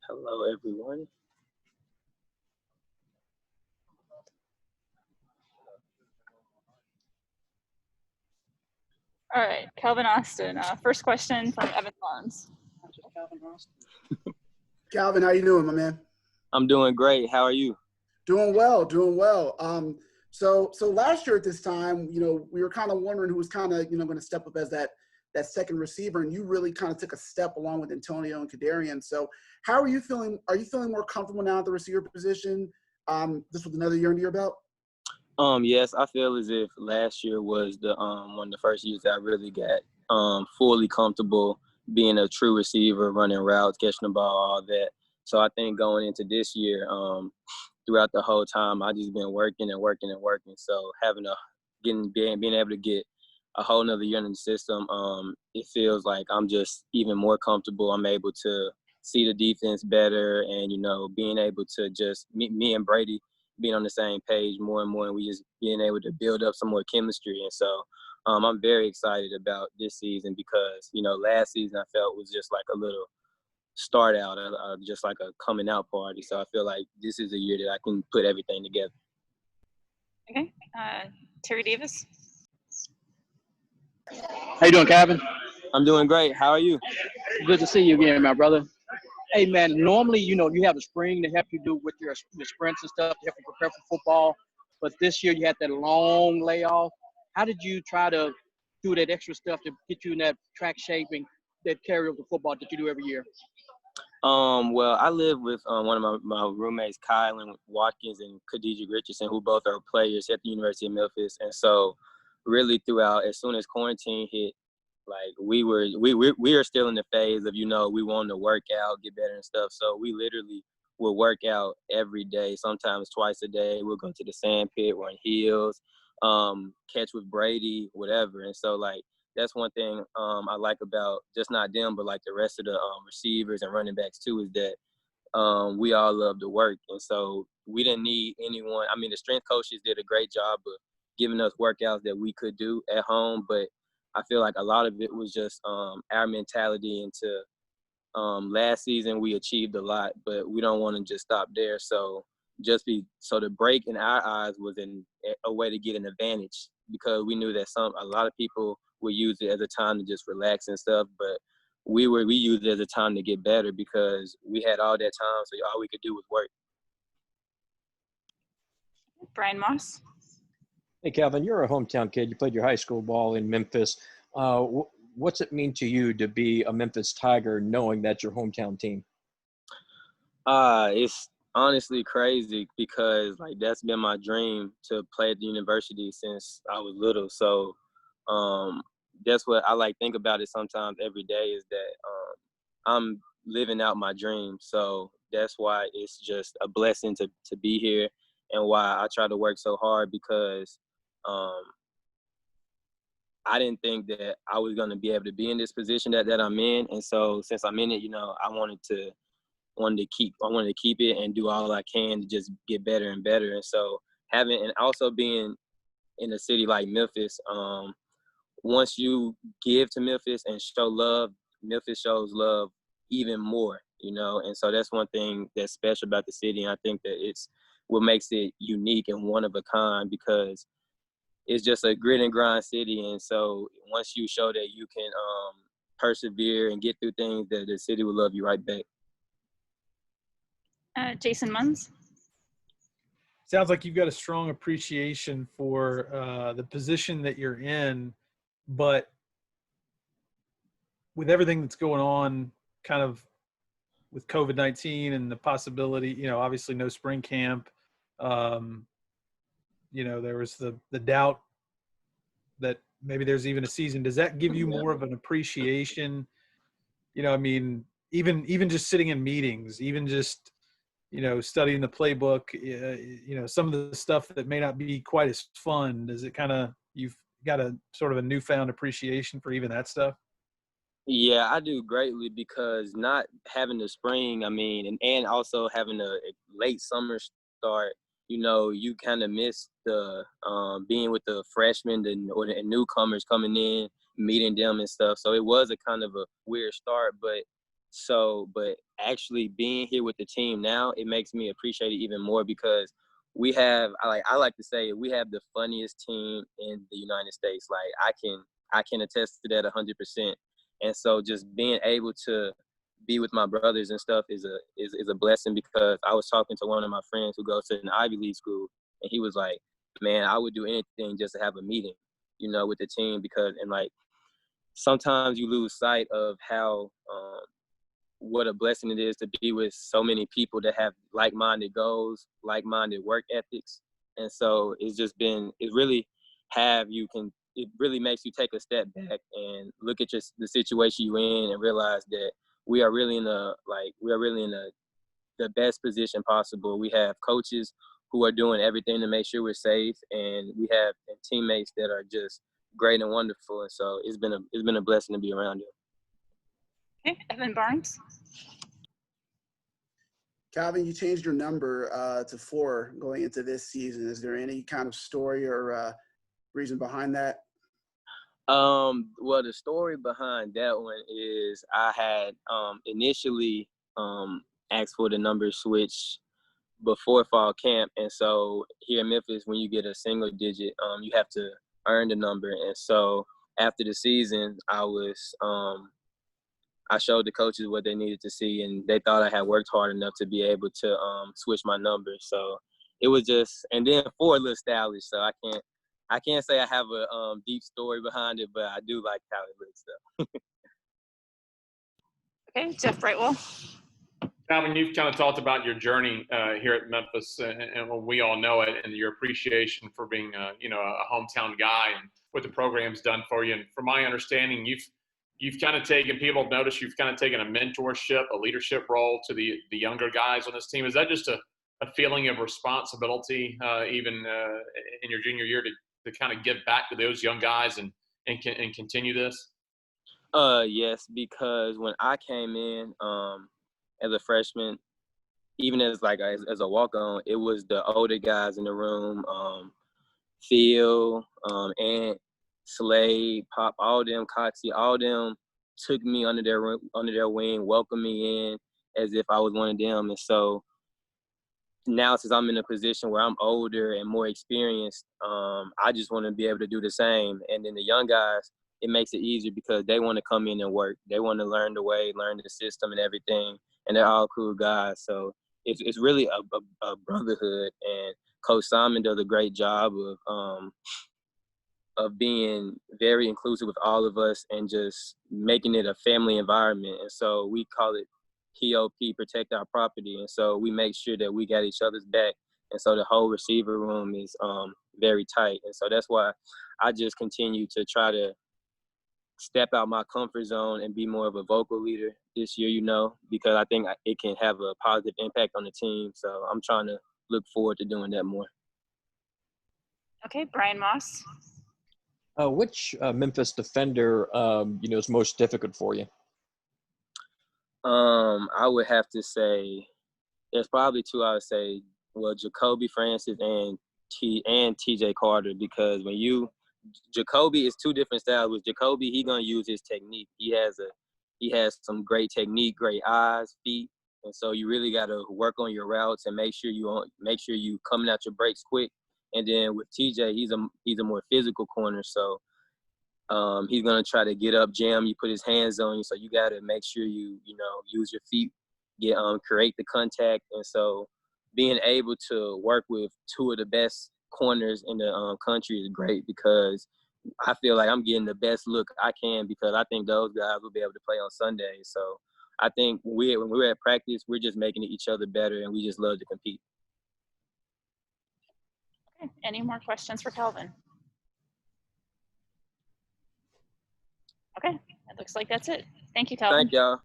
Hello, everyone. All right, Calvin Austin. First question from Evan Barnes. Calvin, how you doing, my man? I'm doing great. How are you? Doing well, doing well. So last year at this time, we were kind of wondering who was kind of, going to step up as that second receiver, and you really kind of took a step along with Antonio and Kadarian. So how are you feeling? Are you feeling more comfortable now at the receiver position? This was another year under your belt? Yes, I feel as if last year was the one of the first years that I really got fully comfortable being a true receiver, running routes, catching the ball, all that. So I think going into this year, throughout the whole time, I just been working and working and working. So being able to get a whole nother year in the system, it feels like I'm just even more comfortable. I'm able to see the defense better, and being able to just me and Brady being on the same page more and more, and we just being able to build up some more chemistry. And so I'm very excited about this season because last season I felt was just like a little start out, just like a coming out party. So I feel like this is a year that I can put everything together. Okay, Terry Davis. How you doing, Calvin? I'm doing great. How are you? Good to see you again, my brother. Hey, man, normally, you have a spring to help you do with your sprints and stuff to help you prepare for football. But this year you had that long layoff. How did you try to do that extra stuff to get you in that track shape and that carryover football that you do every year? Well, I live with one of my roommates, Kylan Watkins and Khadijah Richardson, who both are players at the University of Memphis. And so really throughout, as soon as quarantine hit, like we are still in the phase of, we wanting to work out, get better and stuff. So we literally will work out every day, sometimes twice a day. We'll go to the sand pit, run heels, catch with Brady, whatever. And so like, that's one thing I like about just not them, but like the rest of the receivers and running backs too, is that we all love to work. And so we didn't need anyone. I mean, the strength coaches did a great job of giving us workouts that we could do at home, but I feel like a lot of it was just our mentality into last season. We achieved a lot, but we don't want to just stop there. So the break in our eyes was a way to get an advantage, because we knew that a lot of people would use it as a time to just relax and stuff, but we used it as a time to get better because we had all that time, so all we could do was work. Brian Moss. Hey, Calvin, you're a hometown kid. You played your high school ball in Memphis. What's it mean to you to be a Memphis Tiger knowing that's your hometown team? It's honestly crazy because like that's been my dream to play at the university since I was little. So that's what I like think about it sometimes every day, is that I'm living out my dream. So that's why it's just a blessing to be here, and why I try to work so hard, because I didn't think that I was going to be able to be in this position that I'm in. And so since I'm in it, I wanted to keep it and do all I can to just get better and better. And so and also being in a city like Memphis, once you give to Memphis and show love, Memphis shows love even more, and so that's one thing that's special about the city. And I think that it's what makes it unique and one of a kind, because it's just a grit and grind city. And so once you show that you can persevere and get through things, that the city will love you right back. Jason Munns. Sounds like you've got a strong appreciation for the position that you're in, but with everything that's going on kind of with COVID-19 and the possibility, obviously no spring camp, there was the doubt that maybe there's even a season. Does that give you more of an appreciation? Even just sitting in meetings, even just, studying the playbook, some of the stuff that may not be quite as fun. Does it you've got a sort of a newfound appreciation for even that stuff? Yeah, I do greatly, because not having the spring, and also having a late summer start, you kind of miss the being with the freshmen or the newcomers coming in, meeting them and stuff. So it was a kind of a weird start, but So, but actually being here with the team now, it makes me appreciate it even more because we have, I like to say, we have the funniest team in the United States. Like I can attest to that 100%. And so just being able to be with my brothers and stuff is a blessing because I was talking to one of my friends who goes to an Ivy League school, and he was like, man, I would do anything just to have a meeting, with the team because, and like, sometimes you lose sight of how, what a blessing it is to be with so many people that have like-minded goals, like-minded work ethics. And so it's just been, it really makes you take a step back and look at the situation you're in and realize that we are really in the best position possible. We have coaches who are doing everything to make sure we're safe, and we have teammates that are just great and wonderful. And so it's been a blessing to be around you. Okay, Evan Barnes. Calvin, you changed your number to 4 going into this season. Is there any kind of story or reason behind that? Well, the story behind that one is I had initially asked for the number switch before fall camp, and so here in Memphis, when you get a single digit, you have to earn the number. And so after the season, I showed the coaches what they needed to see, and they thought I had worked hard enough to be able to switch my number. So it was just, and then 4 a little stylish, so I can't say I have a deep story behind it, but I do like how it looks though. Okay, Jeff Brightwell. Calvin, you've kind of talked about your journey here at Memphis, and we all know it, and your appreciation for being, a hometown guy and what the program's done for you. And from my understanding, you've kind of taken, people have noticed you've kind of taken a mentorship, a leadership role to the younger guys on this team. Is that just a feeling of responsibility, even in your junior year, to kind of give back to those young guys and continue this? Yes, because when I came in as a freshman, even as a walk-on, it was the older guys in the room, Phil, Ant, Slade, Pop, all them, Coxie, all them took me under their wing, welcomed me in as if I was one of them. And so now, since I'm in a position where I'm older and more experienced, I just want to be able to do the same. And then the young guys, it makes it easier because they want to come in and work. They want to learn the way, learn the system and everything. And they're all cool guys. So it's really a brotherhood. And Coach Simon does a great job of being very inclusive with all of us and just making it a family environment. And so we call it POP, protect our property. And so we make sure that we got each other's back. And so the whole receiver room is very tight. And so that's why I just continue to try to step out my comfort zone and be more of a vocal leader this year, because I think it can have a positive impact on the team. So I'm trying to look forward to doing that more. Okay, Brian Moss. Which Memphis defender, is most difficult for you? I would have to say there's probably 2. I would say, well, Jacoby Francis and TJ Carter, because Jacoby is 2 different styles. With Jacoby, he's gonna use his technique. He has some great technique, great eyes, feet, and so you really gotta work on your routes and make sure you coming out your breaks quick. And then with TJ, he's a more physical corner, so he's gonna try to get up, jam you, put his hands on you. So you gotta make sure you use your feet, create the contact. And so being able to work with 2 of the best corners in the country is great because I feel like I'm getting the best look I can because I think those guys will be able to play on Sunday. So I think when we're at practice, we're just making each other better, and we just love to compete. Okay, any more questions for Calvin? Okay, it looks like that's it. Thank you, Calvin. Thank y'all.